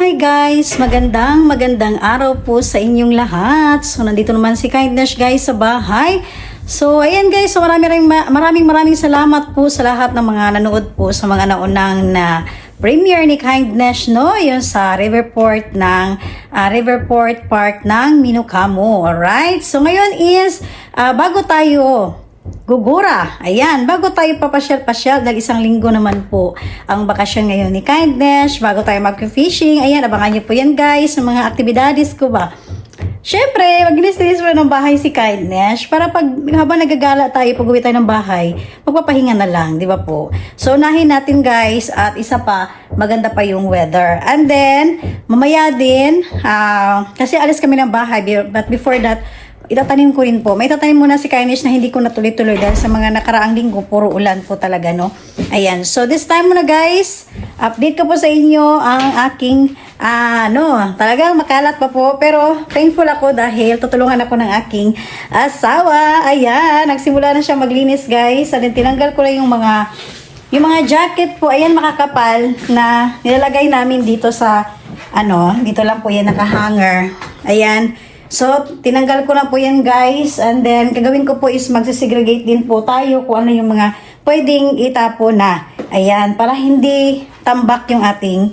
Hi guys! Magandang araw po sa inyong lahat. So nandito naman si Kindness guys sa bahay. So ayan guys, so maraming salamat po sa lahat ng mga nanood po sa mga naunang na premiere ni Kindness, no? Yung sa Riverport Park ng Minocamo. Alright? So ngayon is bago tayo gugura. Ayan, bago tayo papasyal-pasyal, dahil isang linggo naman po ang bakasyon ngayon ni Kindness, bago tayo mag-fishing, ayan, abangan nyo po yan guys, sa mga aktibidades ko ba. Siyempre, mag-linis-linis mo ng bahay si Kindness para habang nagagala tayo, pag-uwi tayo ng bahay, magpapahinga na lang, di ba po? So, unahin natin guys, at isa pa, maganda pa yung weather. And then, mamaya din, kasi alis kami ng bahay, but before that, itatanim ko rin po. May tatanim muna si Kindness na hindi ko natuloy-tuloy dahil sa mga nakaraang linggo, puro ulan po talaga, no? Ayan. So, this time muna guys, update ko po sa inyo ang aking, talagang makalat pa po. Pero, thankful ako dahil tutulungan ako ng aking asawa. Ayan. Nagsimula na siya maglinis guys. And then, tinanggal ko lang yung mga jacket po. Ayan, makakapal na nilalagay namin dito sa, dito lang po yan nakahanger. Ayan. So, tinanggal ko na po yan guys, and then gagawin ko po is magsisegregate din po tayo kung ano yung mga pwedeng itapo na. Ayan, para hindi tambak yung ating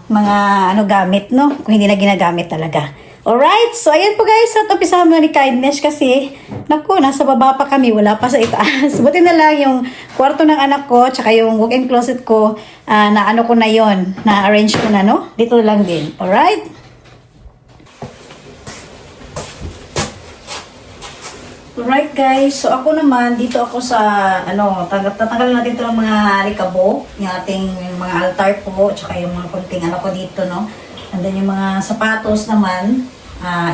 mga gamit, no? Kung hindi na ginagamit talaga. Alright, so ayan po guys, at umpisahan mo ni Kindness kasi, naku, nasa baba pa kami, wala pa sa itaas. Buti na lang yung kwarto ng anak ko, tsaka yung walk-in closet ko, ko na yon, na-arrange ko na, no? Dito lang din, alright? Alright guys, so ako naman, dito ako sa, tatanggalin natin ito ng mga alikabok, yung ating mga altar po, tsaka yung mga kunting ko dito, no? And then yung mga sapatos naman,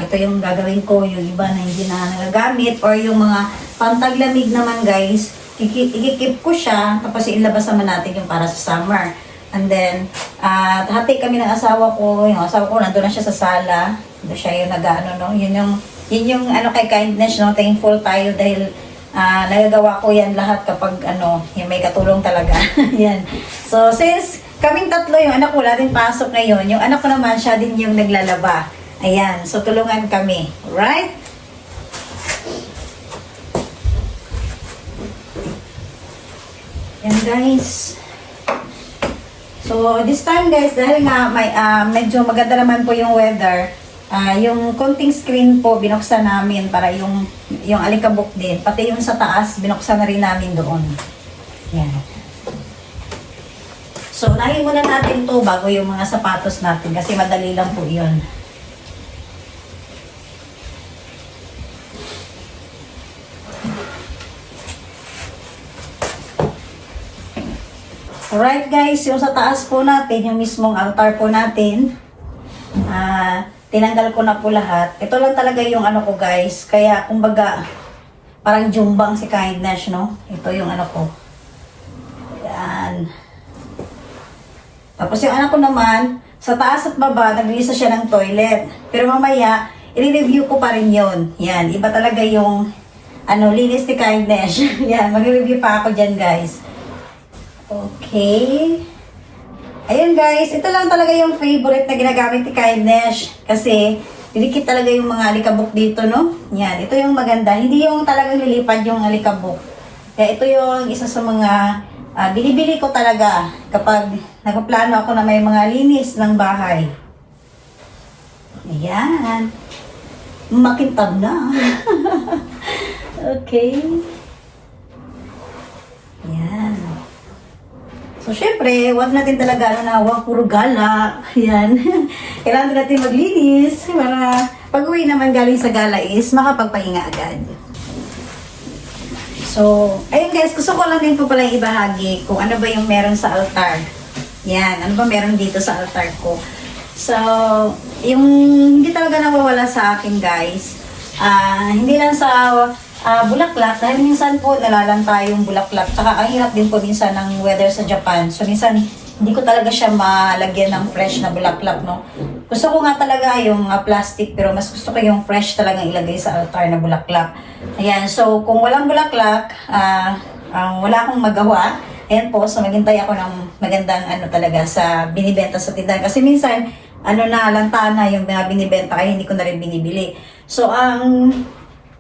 ito yung gagawin ko, yung iba na hindi na nagagamit, or yung mga pantaglamig naman guys, ikikip ko siya, tapos ilabas naman natin yung para sa summer. And then, hati kami ng asawa ko, yung asawa ko nandun na siya sa sala, doon siya yung no? Yun yung kay Kindness, no? Thankful tayo dahil nagagawa ko yan lahat kapag yung may katulong talaga. Yan. So, since kaming tatlo, yung anak ko wala din pasok ngayon, yung anak ko naman, siya din yung naglalaba. Ayan. So, tulungan kami. Alright? Yan guys. So, this time guys, dahil nga medyo maganda naman po yung weather, yung konting screen po binuksan namin para yung alikabok din, pati yung sa taas binuksan na rin namin doon. Yan. So, unahin muna natin to bago yung mga sapatos natin kasi madali lang po yun. Alright guys, yung sa taas po natin, yung mismong altar po natin, tinanggal ko na po lahat. Ito lang talaga yung ko guys. Kaya kumbaga parang jumbang si Kindness, no? Ito yung ko. Yan. Tapos yung anak ko naman, sa taas at baba, naglilisa siya ng toilet. Pero mamaya, i-review ko pa rin yun. Yan. Iba talaga yung linis ni Kindness. Yan. Mag-review pa ako dyan guys. Okay. Ayun guys, ito lang talaga yung favorite na ginagamit ni Kindness. Kasi, dilikit talaga yung mga alikabok dito, no? Yan, ito yung maganda. Hindi yung talagang lilipad yung alikabok. Kaya ito yung isa sa mga binibili ko talaga kapag nagpaplano ako na may mga linis ng bahay. Ayan. Makintab na. Okay. Yan. So, syempre, wag natin talaga wag puro gala. Yan. Kailangan natin maglinis para pag-uwi naman galing sa gala is makapagpahinga agad. So, ayun guys, gusto ko lang din po pala ibahagi kung ano ba yung meron sa altar. Yan, ano ba meron dito sa altar ko. So, yung hindi talaga nawawala sa akin guys, hindi lang sa bulaklak, dahil minsan po nalalanta yung bulaklak. Saka ang hirap din po minsan ng weather sa Japan. So minsan hindi ko talaga siya malagyan ng fresh na bulaklak, no? Gusto ko nga talaga yung plastic, pero mas gusto ko yung fresh talaga ilagay sa altar na bulaklak. Ayan, so kung walang bulaklak, wala akong magawa. Ayan po, so maghintay ako ng magandang ano talaga sa binibenta sa tindahan. Kasi minsan, ano na, lanta na yung mga binibenta kaya hindi ko na rin binibili. So, ang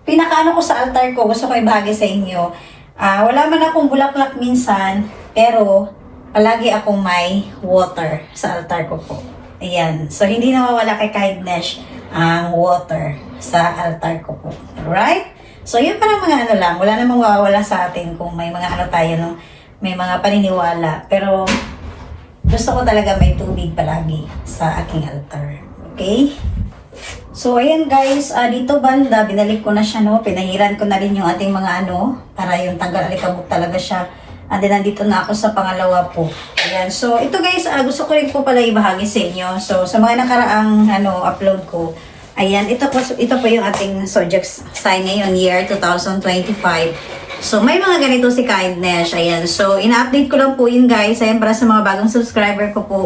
pinakaano ko sa altar ko, gusto ko ibahagi sa inyo. Wala man akong bulaklak minsan, pero palagi akong may water sa altar ko po. Ayan. So, hindi nawawala kay Kindness ang water sa altar ko po. Alright? So, yun parang mga ano lang. Wala namang mawawala sa atin kung may mga ano tayo, no? May mga paniniwala. Pero, gusto ko talaga may tubig palagi sa aking altar. Okay? So, ayan guys, dito banda, binalik ko na siya, no? Pinahiran ko na rin yung ating mga ano, para yung tanggal alikabok talaga siya. And then, nandito na ako sa pangalawa po. Ayan. So, ito guys, gusto ko rin po pala ibahagi sa inyo. So, sa mga nakaraang upload ko, ayan, ito po yung ating zodiac sign ngayon, year 2025. So, may mga ganito si Kindness. Ayan. So, ina-update ko lang po yun guys. Ayan, para sa mga bagong subscriber ko po.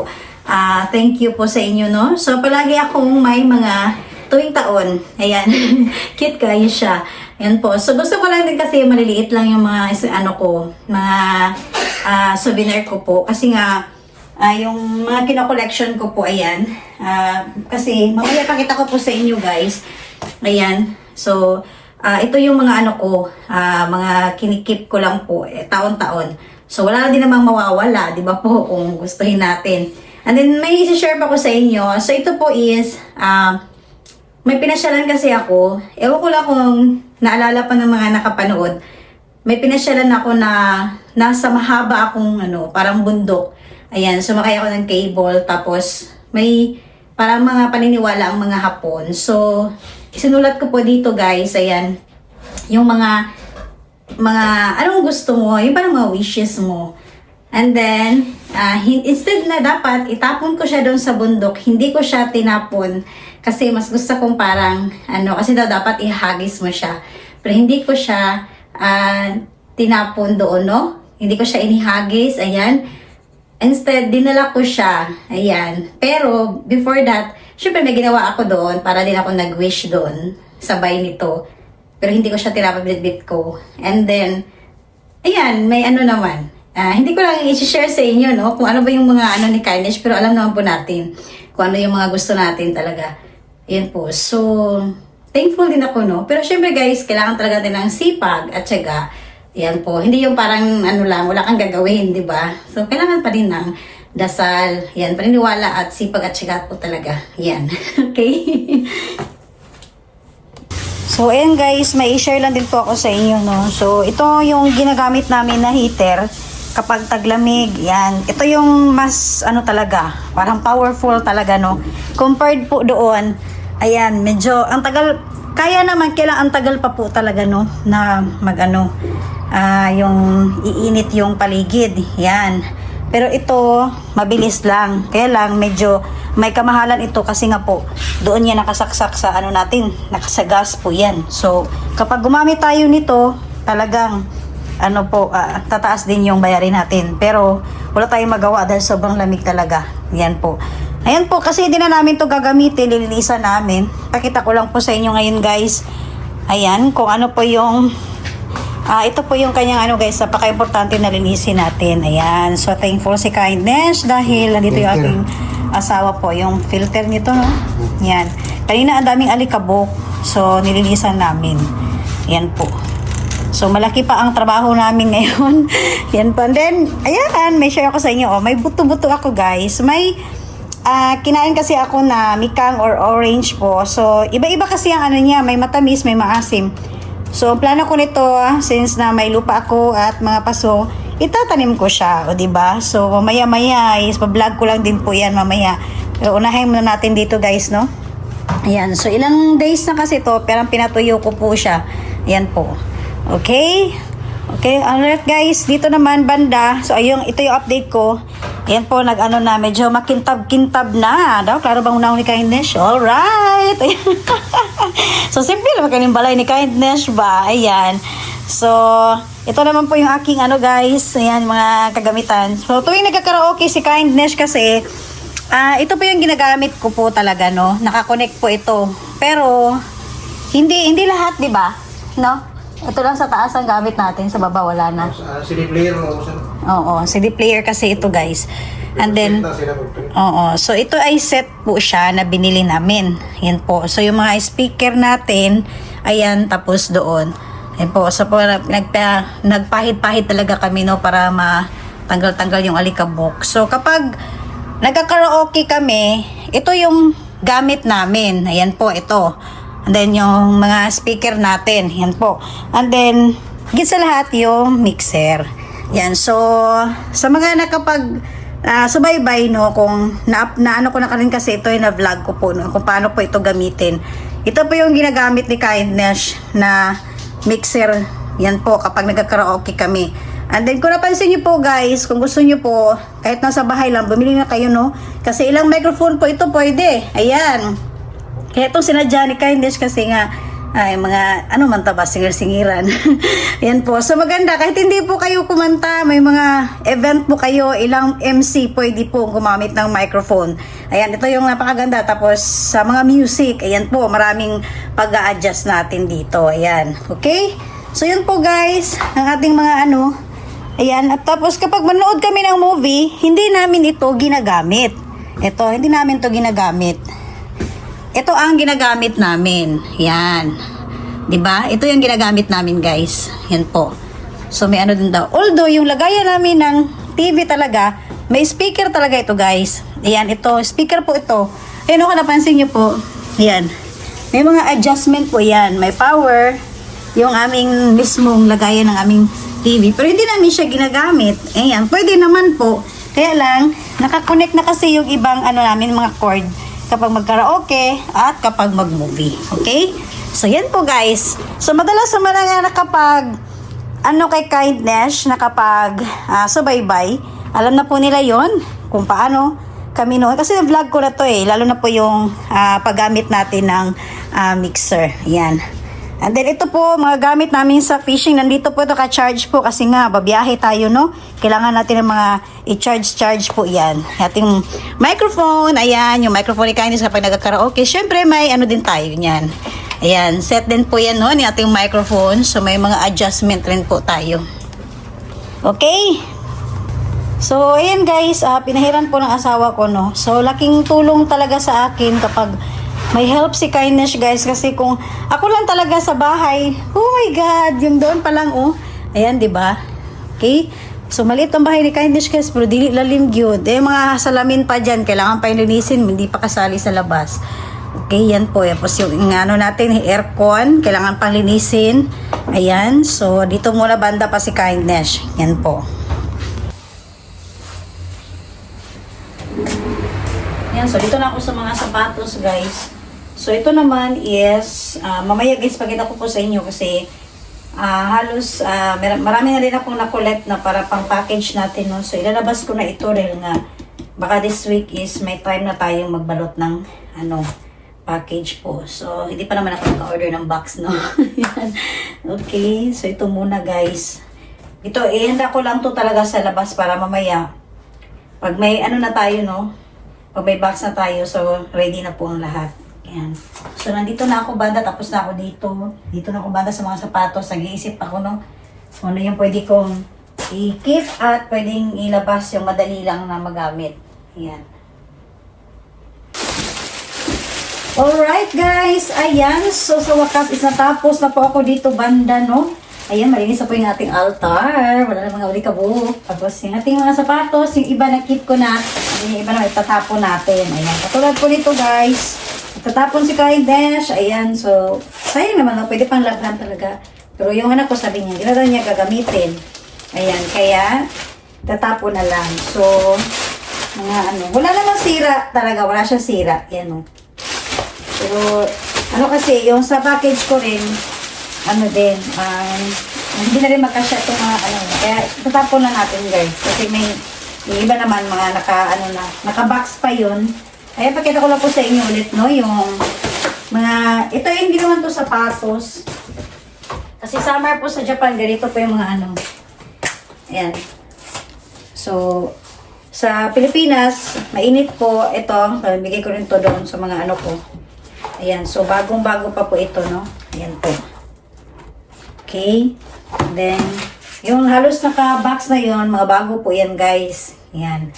Thank you po sa inyo, no? So, palagi akong may mga tuwing taon. Ayan. Cute kayo siya. Ayan po. So, gusto ko lang din kasi maliliit lang yung mga, mga souvenir ko po. Kasi nga, yung mga kino-collection ko po, ayan. Kasi, mamaya pakita ko po sa inyo, guys. Ayan. So, ito yung mga mga kinikip ko lang po, taon-taon. So, wala din namang mawawala, di ba po, kung gustuhin natin. And then, may isi-share pa ko sa inyo. So, ito po is, may pinasyalan kasi ako. Ewan ko lang kung naalala pa ng mga nakapanood. May pinasyalan ako na nasa mahaba akong parang bundok. Ayan, sumakay ako ng cable. Tapos, may parang mga paniniwala ang mga Hapon. So, isinulat ko po dito guys, ayan, yung mga anong gusto mo, yung parang mga wishes mo. And then, instead na dapat itapon ko siya doon sa bundok, hindi ko siya tinapon kasi mas gusto kong parang, kasi daw dapat ihagis mo siya. Pero hindi ko siya tinapon doon, no? Hindi ko siya inihagis, ayan. Instead, dinala ko siya, ayan. Pero, before that, syempre may ginawa ako doon para din ako nag-wish doon, sabay nito. Pero hindi ko siya tinapabitbit ko. And then, ayan, may naman. Hindi ko lang i-share sa inyo, no? Kung ano ba yung mga ni Kindness, pero alam naman po natin kung ano yung mga gusto natin talaga. Ayan po. So, thankful din ako, no? Pero syempre guys, kailangan talaga din ng sipag at syaga. Ayan po. Hindi yung parang lang, wala kang gagawin, di ba? So, kailangan pa din ng dasal. Ayan, paniniwala at sipag at syaga po talaga. Ayan. Okay? So, ayan guys, may i-share lang din po ako sa inyo, no? So, ito yung ginagamit namin na heater kapag taglamig. Yan. Ito yung mas, talaga, parang powerful talaga, no? Compared po doon, ayan, medyo, ang tagal, kaya naman, kailang ang tagal pa po talaga, no? Na yung iinit yung paligid. Yan. Pero ito, mabilis lang. Kaya lang, medyo may kamahalan ito kasi nga po, doon yan nakasaksak sa natin, nakasagas po yan. So, kapag gumamit tayo nito, talagang, tataas din yung bayarin natin. Pero, wala tayong magawa dahil sobrang lamig talaga. Yan po. Ayan po, kasi hindi na namin to gagamitin, lilinisan namin. Pakita ko lang po sa inyo ngayon guys. Ayan, kung ano po yung ito po yung kanyang guys, napaka-importante na linisin natin. Ayan. So, thankful si Kindness dahil nandito yung aking asawa po. Yung filter nito, no? Yan. Kanina ang daming alikabok. So, nilinisan namin. Yan po. So, malaki pa ang trabaho namin ngayon. Yan po. And then, ayan, may share ako sa inyo. Oh, may buto-buto ako guys. May kinain kasi ako na mikang or orange po. So, iba-iba kasi ang niya. May matamis, may maasim. So, plano ko nito, since na may lupa ako at mga paso, itatanim ko siya, o diba? So, mamaya-maya, pa-vlog ko lang din po yan mamaya. Pero unahin muna natin dito guys, no? Ayan, so ilang days na kasi to, pero pinatuyo ko po siya. Ayan po. Okay? Okay, alright guys, dito naman banda. So, ito yung update ko. Ayan po, na medyo makintab-kintab na. Daw, klaro bang unahon ni Kindness? Alright! So, simple naman kaning balay ni Kindness ba? Ayan. So, ito naman po yung aking guys. Ayan, mga kagamitan. So, tuwing nagkakaraoke si Kindness kasi, ito po yung ginagamit ko po talaga, no? Nakakonect po ito. Pero, hindi lahat, di ba? No? Ito lang sa taas ang gamit natin, sa baba wala na. CD player mo, Oo, CD player kasi ito guys. And then, oo, so ito ay set po siya na binili namin. Yan po. So yung mga speaker natin, ayan, tapos doon. Yan po. So po, nagpahid-pahid talaga kami, no, para matanggal-tanggal yung alikabok. So kapag nagka-karaoke kami, ito yung gamit namin. Ayan po, ito. And then yung mga speaker natin. Yan po. And then, higit sa lahat yung mixer. Yan. So, sa mga subaybay, no, kung ano ko na rin kasi ito yung na-vlog ko po, no, kung paano po ito gamitin. Ito po yung ginagamit ni Kindness na mixer. Yan po, kapag nagka-karaoke kami. And then, kung napansin nyo po guys, kung gusto nyo po, kahit nasa bahay lang, bumili na kayo, no? Kasi ilang microphone po ito pwede. Ayan. Kaya itong sinadya ni Kindness kasi nga, ay mga ano man taba, singer-singiran. Yan po. So maganda, kahit hindi po kayo kumanta, may mga event po kayo, ilang MC pwede po gumamit ng microphone. Ayan, ito yung napakaganda. Tapos sa mga music, ayan po, maraming pag-a-adjust natin dito. Ayan, okay? So yun po guys, ang ating mga ano. Ayan, at tapos kapag manood kami ng movie, hindi namin ito ginagamit. Ito, hindi namin ito ginagamit. Ito ang ginagamit namin. Yan. 'Di ba? Ito yung ginagamit namin, guys. Yan po. So may ano din daw. Although yung lagayan namin ng TV talaga, may speaker talaga ito, guys. Ayan, ito, speaker po ito. Ayun, kung napansin niyo po. Ayan. May mga adjustment po 'yan. May power yung aming mismong lagayan ng aming TV. Pero hindi namin siya ginagamit. Ayan, pwede naman po. Kaya lang, nakakonect na kasi yung ibang ano namin, mga cord kapag mag-karaoke at kapag mag-movie. Okay? So, yan po guys. So, madalas naman nga na kapag ano kay Kindness, na kapag subaybay, alam na po nila yon kung paano kami noon. Kasi na-vlog ko na to eh. Lalo na po yung paggamit natin ng mixer. Yan. And then ito po, mga gamit namin sa fishing. Nandito po ito ka-charge po kasi nga, babiyahe tayo, no? Kailangan natin ng mga i-charge po yan. Ating microphone, ayan, yung microphone ni Kindness kapag nagka-karaoke. Siyempre, may ano din tayo niyan. Ayan, set din po yan, no? Ni ating microphone. So, may mga adjustment rin po tayo. Okay? So, ayan guys, pinahiran po ng asawa ko, no? So, laking tulong talaga sa akin kapag may help si Kindness, guys, kasi kung ako lang talaga sa bahay, oh my God, yung doon pa lang, oh. Ayan, di ba? Okay? So, maliit ang bahay ni Kindness, guys, pero dili lalim gyud. Mga salamin pa dyan, kailangan pa ilinisin, hindi pa kasali sa labas. Okay, yan po. Tapos yung ano natin, aircon, kailangan pang linisin. Ayan, so, dito muna banda pa si Kindness. Yan po. Ayan, so, dito na ako sa mga sapatos, guys. So, ito naman is, mamaya guys, pagkita ko po sa inyo kasi halos, marami na rin akong na-collect na para pang package natin, no? So, ilalabas ko na ito dahil nga, baka this week is may time na tayong magbalot ng, package po. So, hindi pa naman ako naka-order ng box, no? Okay, so ito muna guys. Ito, ihanda ko lang to talaga sa labas para mamaya, pag may ano na tayo, no? Pag may box na tayo, so ready na po ang lahat. Ayan. So, nandito na ako banda, tapos na ako dito. Dito na ako banda sa mga sapatos. Nag-iisip ako, no? Kung ano yung pwede kong i-keep at pwedeng ilabas yung madali lang na magamit. Ayan. Alright, guys. Ayan. So, sa wakas is natapos na po ako dito banda, no? Ayan, malinis na po yung ating altar. Wala na mga ulikabok. Tapos yung ating mga sapatos, yung iba na keep ko na. Yung iba na itatapon natin. Ayan. Katulad po nito, guys. Tatapon si Kindness. Ayan, so, sayang naman, no? Pwede pang labhan talaga. Pero yung anak ko sabi niya, hindi na daw niya gagamitin. Ayan, kaya, tatapon na lang. So, mga wala namang sira talaga, wala siyang sira. Ayan, no? Pero, kasi, yung sa package ko rin, din, hindi na rin magkasya itong mga, kaya, tatapon na natin, guys. Kasi yung iba naman, mga naka-box pa yun. Kaya pakita ko lang po sa inyo ulit, no, yung mga, ito yung ginawan to sapatos. Kasi summer po sa Japan, ganito po yung mga ayan. So, sa Pilipinas, mainit po, ito, bigay ko rin to doon sa mga ko. Ayan, so bagong-bago pa po ito, no. Ayan po. Okay. Then, Yung halos naka-box na yon, mga bago po yan guys. Yan.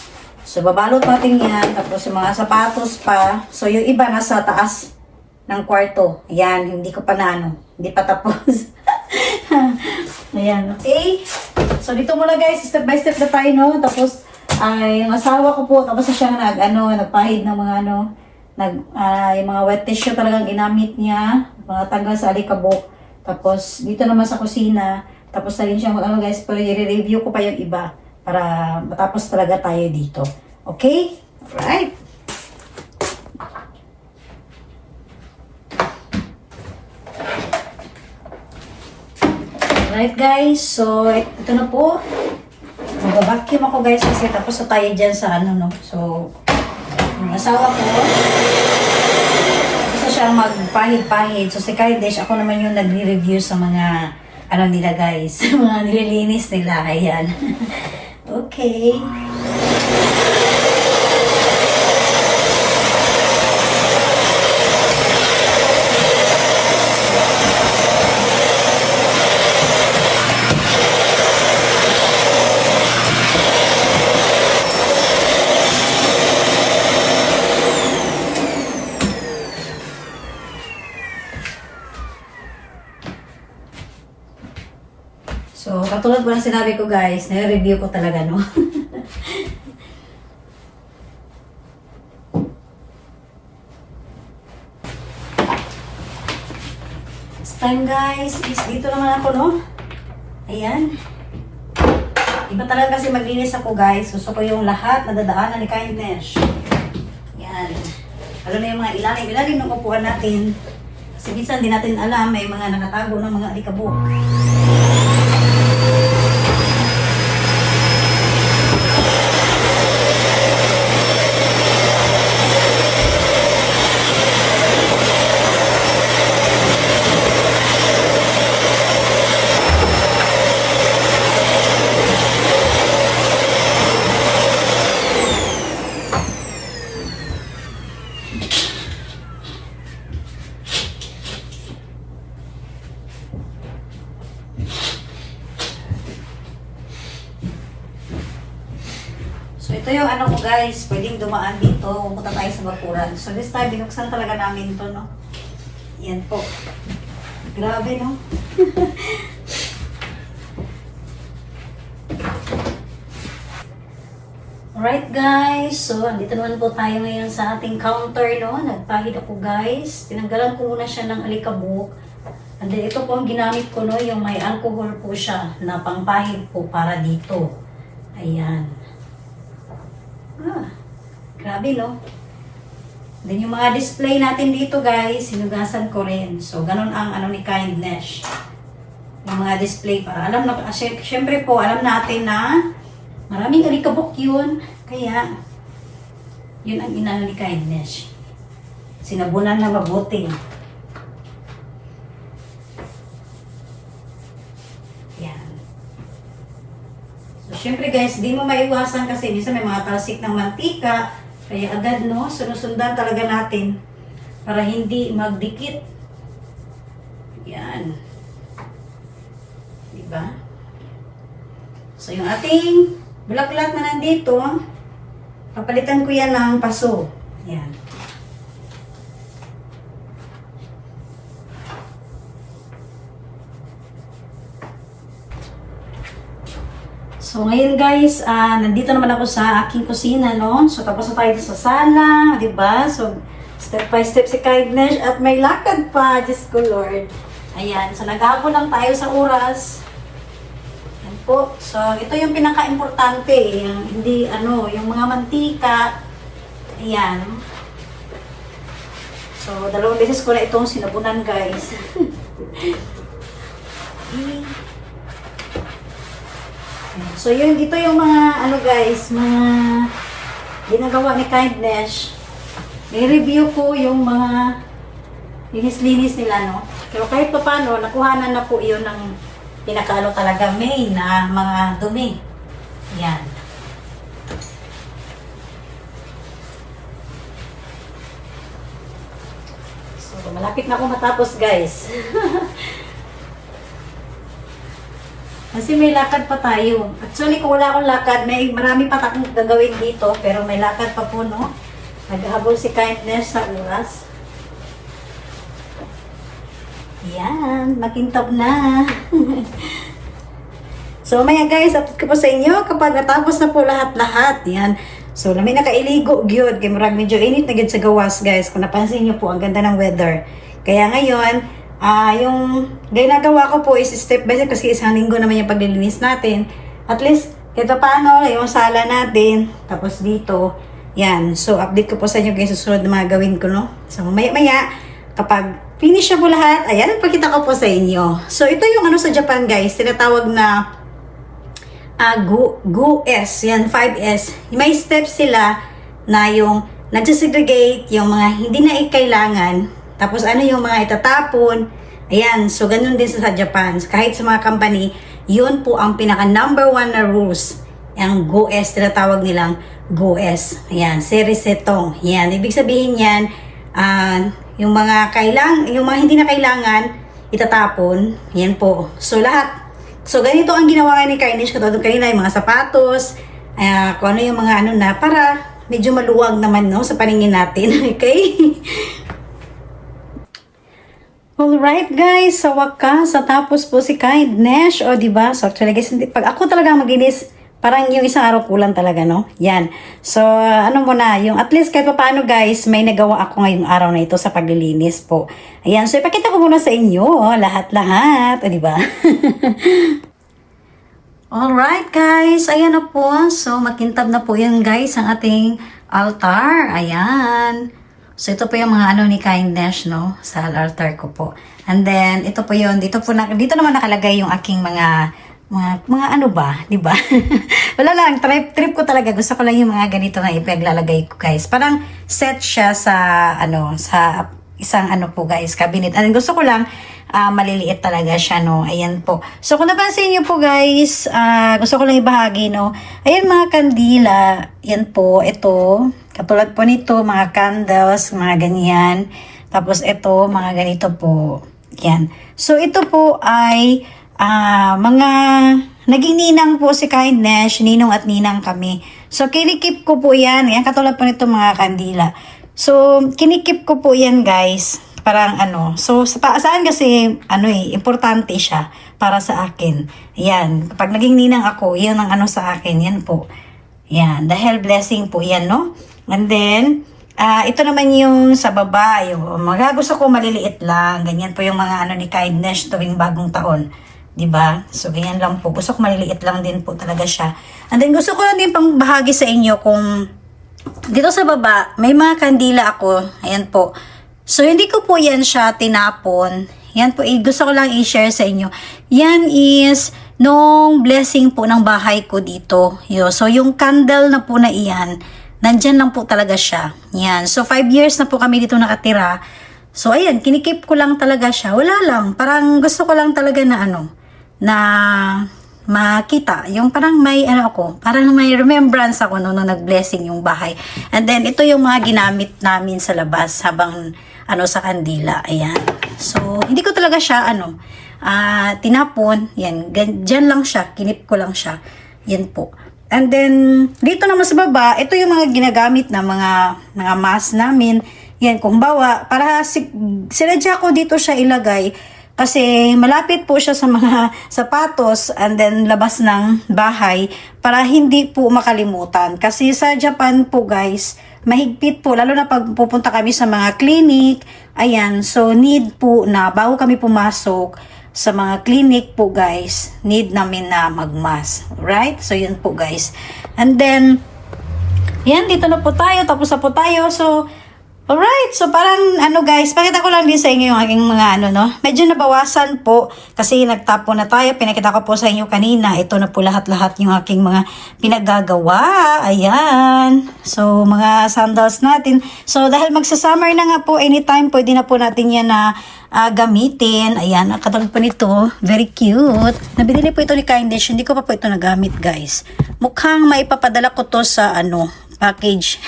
So, babalot natin yan. Tapos yung mga sapatos pa. So, yung iba nasa taas ng kwarto. Ayan, hindi ko pa na ano. Hindi pa tapos. Ayan, okay. So, dito muna guys, step by step na tayo, no? Tapos, ay, yung asawa ko po, tapos na siya nagpahid ng mga yung mga wet tissue talagang ginamit niya. Mga tanggal sa alikabok. Tapos, dito naman sa kusina, tapos na rin siya guys, pero i-review ko pa yung iba para matapos talaga tayo dito. Okay? Alright. Alright guys, so ito na po. Mag-vacuum ako guys kasi tapos na tayo dyan sa no. So, yung asawa ko, tapos na siya magpahid-pahid. So, si Kaidesh, ako naman yung nagre-review sa mga nila guys, mga nililinis nila, ayan. Okay. So, katulad po ng sinabi ko guys, nire-review ko talaga, no? This time guys, is dito naman ako, no? Ayan. Iba talaga kasi maglinis ako guys. Gusto ko yung lahat na dadaanan ni Kindness. Ayan. Alam na yung mga ilalim ng upuan natin. Kasi minsan di natin alam, may mga nakatago ng mga alikabok. So, ito yung ano ko guys, pwedeng dumaan dito, pumunta tayo sa bakuran. So, this time, binuksan talaga namin to, no? Yan po. Grabe, no? Alright guys, so, andito naman po tayo ngayon sa ating counter, no? Nagpahid ako guys. Tinanggalan ko muna siya ng alikabok. And then, ito po ang ginamit ko, no? Yung may alcohol po siya na pangpahid po para dito. Ayan. Grabe, no? Then, yung mga display natin dito, guys, sinugasan ko rin. So, ganun ang ni Kindness. Yung mga display para alam na, syempre po, alam natin na maraming alikabok yun. Kaya, yun ang inano ni Kindness. Sinabunan na mabuti. Siyempre guys, di mo maiwasan kasi minsan may mga talsik ng mantika. Kaya agad, no, sinusundan talaga natin para hindi magdikit. Yan. Diba? So, yung ating bulaklak na nandito, papalitan ko yan ng paso. Yan. So, ngayon guys, nandito naman ako sa aking kusina, no? So, tapos na tayo sa sala, di ba? So, step by step si Kindness at may lakad pa, Diyos ko Lord. Ayan, so naghahabol lang tayo sa oras. Ayan po. So, ito yung pinaka-importante, yung hindi, yung mga mantika. Ayan. So, 2 beses ko na itong sinabunan, guys. So, ito yung mga, guys, mga ginagawa ni Kindness. I-review ko yung mga linis-linis nila, no? Pero kahit pa paano, nakuhanan na po yun ng pinakaano talaga main na mga dumi. Yan. So, malapit na ako matapos, guys. Kasi may lakad pa tayo. Actually, kung wala akong lakad, may marami pa akong gagawin dito. Pero may lakad pa po, no? Naghahabol si Kindness sa oras. Yan, makintab na. So, maya guys, update ko po sa inyo kapag natapos na po lahat-lahat. Yan. So, may nakailigo gyud kay murag medyo init na gyud sa gawas, guys. Kung napansin niyo po, ang ganda ng weather. Kaya ngayon, yung ginagawa ko po is step by step kasi isang linggo naman yung paglilinis natin. At least, ito paano, yung sala natin. Tapos dito, yan. So, update ko po sa inyo guys, susunod na mga gawin ko, no? So, maya-maya, kapag finish na po lahat, ayan, nagpakita ko po sa inyo. So, ito yung ano sa Japan, guys, tinatawag na GUS, yan, 5S. May steps sila na yung nagsisegregate, yung mga hindi na ikailangan, tapos ano yung mga itatapon, ayan, so ganun din sa Japan. Kahit sa mga company, yun po ang pinaka number 1 na rules. Yung GUS, tinatawag nilang GUS. Ayan, serisetong. Yan, ibig sabihin yan, yung mga hindi na kailangan, itatapon, yan po. So lahat. So, ganito ang ginawa ni Kindness ko kanina, yung mga sapatos, kung ano yung mga ano na, para medyo maluwag naman, no, sa paningin natin, okay? Alright guys, sa wakas, tapos po si Kindness, o diba? So, actually guys, pag ako talaga maginis, parang yung isang araw kulang talaga, no? Yan. So, ano muna, yung at least kahit pa paano guys, may nagawa ako ngayong araw na ito sa paglilinis po. Ayan, so ipakita ko muna sa inyo, lahat-lahat, o diba? Alright guys, ayan na po. So, makintab na po yan guys, ang ating altar. Ayan. So, ito po yung mga ano ni Kindness, no? Sa altar ko po. And then, ito po yun. Dito naman nakalagay yung aking mga ano ba, di ba? Wala lang, trip ko talaga. Gusto ko lang yung mga ganito na ipaglalagay ko, guys. Parang set siya sa isang po, guys, cabinet. And gusto ko lang, maliliit talaga siya, no? Ayan po. So, kung napansin niyo po, guys, gusto ko lang ibahagi, no? Ayan, mga kandila. Yan po, ito. Katulad po nito, mga candles, mga ganyan. Tapos, ito, mga ganito po. Yan. So, ito po ay mga naging ninang po si Kindness, ninong at ninang kami. So, kinikip ko po yan. Yan, katulad po nito mga kandila. So, kinikip ko po yan, guys. Parang So, saan kasi, importante siya para sa akin. Yan. Kapag naging ninang ako, yan ang sa akin. Yan po. Yan. Dahil blessing po yan, no? And then, ito naman yung sa baba. Yung gusto ko maliliit lang. Ganyan po yung mga ni Kindness tuwing bagong taon. Diba? So, ganyan lang po. Gusto ko maliliit lang din po talaga siya. And then, gusto ko lang din pang bahagi sa inyo kung dito sa baba, may mga kandila ako. Ayan po. So, hindi ko po yan siya tinapon. Yan po, gusto ko lang i-share sa inyo. Yan is nung blessing po ng bahay ko dito. So, yung candle na po na iyan, nandyan lang po talaga siya. Yan. So, 5 years na po kami dito nakatira. So, ayan, kinikip ko lang talaga siya. Wala lang. Parang gusto ko lang talaga na na makita. Yung parang may parang may remembrance ako nung nag-blessing yung bahay. And then, ito yung mga ginamit namin sa labas habang sa kandila. Ayan. So, hindi ko talaga siya, tinapon. Yan. Diyan lang siya. Kinip ko lang siya. Yan po. And then, dito naman sa baba, ito yung mga ginagamit na mga mask namin. Yan, kung bawa, para sinadya ko dito siya ilagay kasi malapit po siya sa mga sapatos and then labas ng bahay para hindi po makalimutan. Kasi sa Japan po guys, mahigpit po, lalo na pag pupunta kami sa mga clinic, ayan, so need po na bago kami pumasok sa mga clinic po guys, need namin na magmask. Right? So yun po guys. And then, yan, dito na po tayo, tapos na po tayo. So, alright, so parang guys, pakita ko lang din sa inyo yung aking mga medyo nabawasan po kasi nagtapo na tayo, pinakita ko po sa inyo kanina, ito na po lahat-lahat yung aking mga pinaggagawa, ayan, so mga sandals natin, so dahil magsa-summer na nga po, anytime pwede na po natin yan na gamitin, ayan, katulad po nito, very cute, nabili po ito ni Kindness, hindi ko pa po ito nagamit guys, mukhang maipapadala ko to sa package.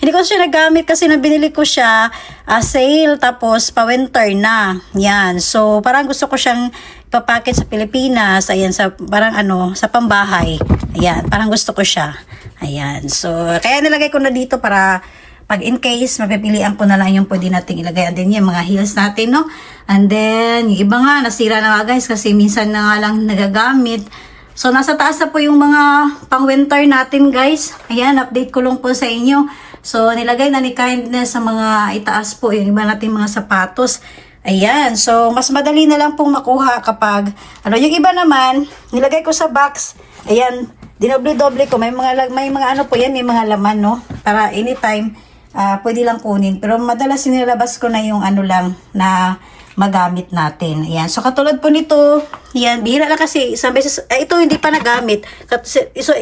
Hindi ko siya nagamit kasi nabinili ko siya sale tapos pa winter na. Yan. So parang gusto ko siyang ipapakit sa Pilipinas. Ayan, sa parang ano, sa pambahay. Ayan, parang gusto ko siya. Ayan, so kaya nilagay ko na dito para pag in case, mapipilian ko na lang yung pwede natin ilagay. And then yung mga heels natin, no? And then, yung iba nga, nasira na nga guys kasi minsan na nga lang nagagamit. So, nasa taas na po yung mga pang-winter natin guys. Ayan, update ko lang po sa inyo. So, nilagay na ni Kindness sa mga itaas po yung iba natin mga sapatos. Ayan, so mas madali na lang pong makuha kapag, ano, yung iba naman, nilagay ko sa box. Ayan, dinoble-doble ko. May mga ano po yan, may mga laman, no? Para anytime, pwede lang kunin. Pero madalas sinilabas ko na yung ano lang na magamit natin. Ayan. So, katulad po nito, yan, bihira lang kasi isang beses, ito hindi pa nagamit.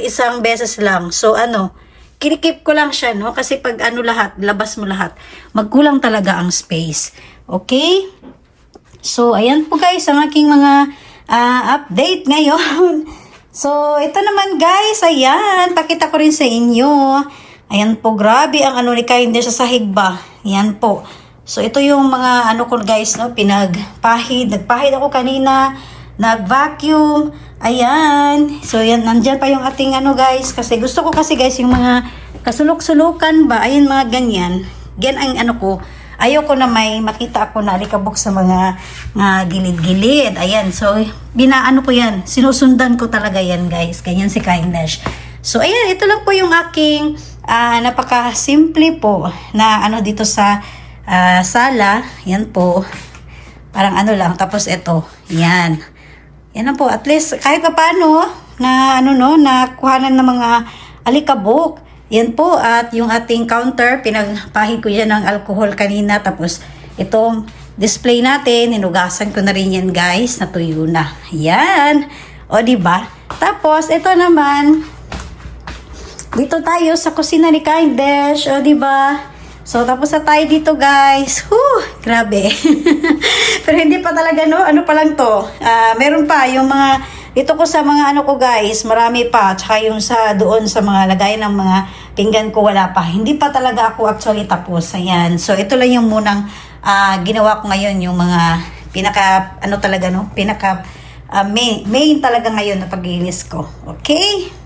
Isang beses lang. So, ano, kinikip ko lang siya, no? Kasi pag ano lahat, labas mo lahat, magkulang talaga ang space. Okay? So, ayan po guys, ang aking mga update ngayon. So, ito naman guys, ayan, pakita ko rin sa inyo. Ayan po, grabe ang ano ni Kindness sa sahig ba. Ayan po. So, ito yung mga ano ko guys, no, pinagpahid. Nagpahid ako kanina, nag-vacuum. Ayan. So, yan, nandyan pa yung ating ano guys. Kasi gusto ko kasi guys, yung mga kasulok-sulukan ba, ayan mga ganyan. Yan ang ano ko. Ayoko na may makita ako na alikabok sa mga gilid-gilid. Ayan. So, binaano ko yan. Sinusundan ko talaga yan guys. Ganyan si Kindness. So, ayan. Ito lang po yung aking napaka-simple po na ano dito sa sala. Yan po. Parang ano lang. Tapos ito. Yan. Yan na po. At least kahit pa paano na ano no, nakuhanan ng mga alikabok. Yan po. At yung ating counter, pinagpahid ko yan ng alcohol kanina. Tapos itong display natin, hinugasan ko na rin yan guys. Natuyo na. Yan. O diba? Tapos ito naman, dito tayo sa kusina ni Kindness, o diba? So, tapos na tayo dito, guys. Grabe. Pero hindi pa talaga, no? Ano pa lang to? Meron pa, yung mga, dito ko sa mga ano ko, guys, marami pa. Tsaka yung sa doon sa mga lagayan ng mga pinggan ko, wala pa. Hindi pa talaga ako actually tapos. Ayan. So, ito lang yung munang ginawa ko ngayon, yung mga pinaka, ano talaga, no? Pinaka, main talaga ngayon na paglinis ko. Okay?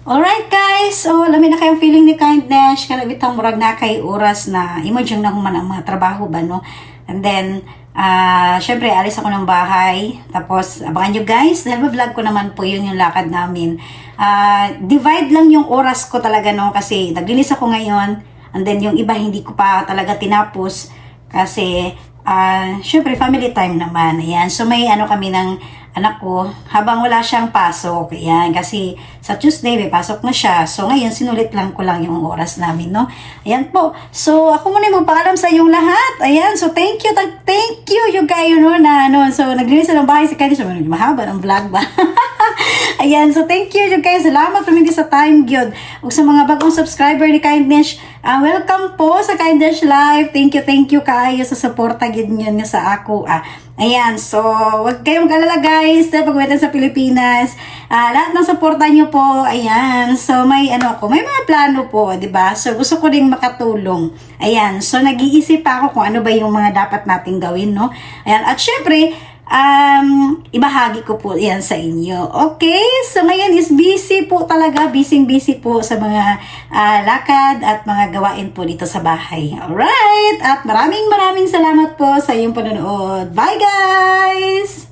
Alright guys, so lamin na kayong feeling ni Kindness, kalabitang murag na kay oras na imodjong na human ang mga trabaho ba, no? And then, syempre, alis ako ng bahay, tapos abangan nyo guys, dahil vlog ko naman po yun yung lakad namin. Divide lang yung oras ko talaga, no? Kasi naglinis ako ngayon, and then yung iba hindi ko pa talaga tinapos, kasi, syempre, family time naman. Ayan, so may ano kami ng anak ko, habang wala siyang pasok. Ayan, kasi sa Tuesday, may pasok na siya. So, ngayon, sinulit lang ko lang yung oras namin, no? Ayan po. So, ako muna yung magpaalam sa inyong lahat. Ayan, so thank you yung kayo, no, na, ano, so, naglinis ng bahay si Kindness. So, mahaba ng vlog ba? Ayan, so thank you yung kayo. Salamat pamindi sa time, gyud. Ug sa mga bagong subscriber ni Kindness, welcome po sa Kindness Live. Thank you kayo sa suporta gyud niyo sa ako. Ayan, so, wag kayong mag-alala guys, dahil pagwitan sa Pilipinas, lahat ng suporta nyo po, ayan, so may ano ako, may mga plano po, ba diba? So, gusto ko rin makatulong, ayan, so nag-iisip pa ako kung ano ba yung mga dapat nating gawin, no? Ayan, at syempre, ibahagi ko po yan sa inyo. Okay, so ngayon is busy po talaga, busy po sa mga lakad at mga gawain po dito sa bahay. Alright, at maraming salamat po sa iyong panonood. Bye guys!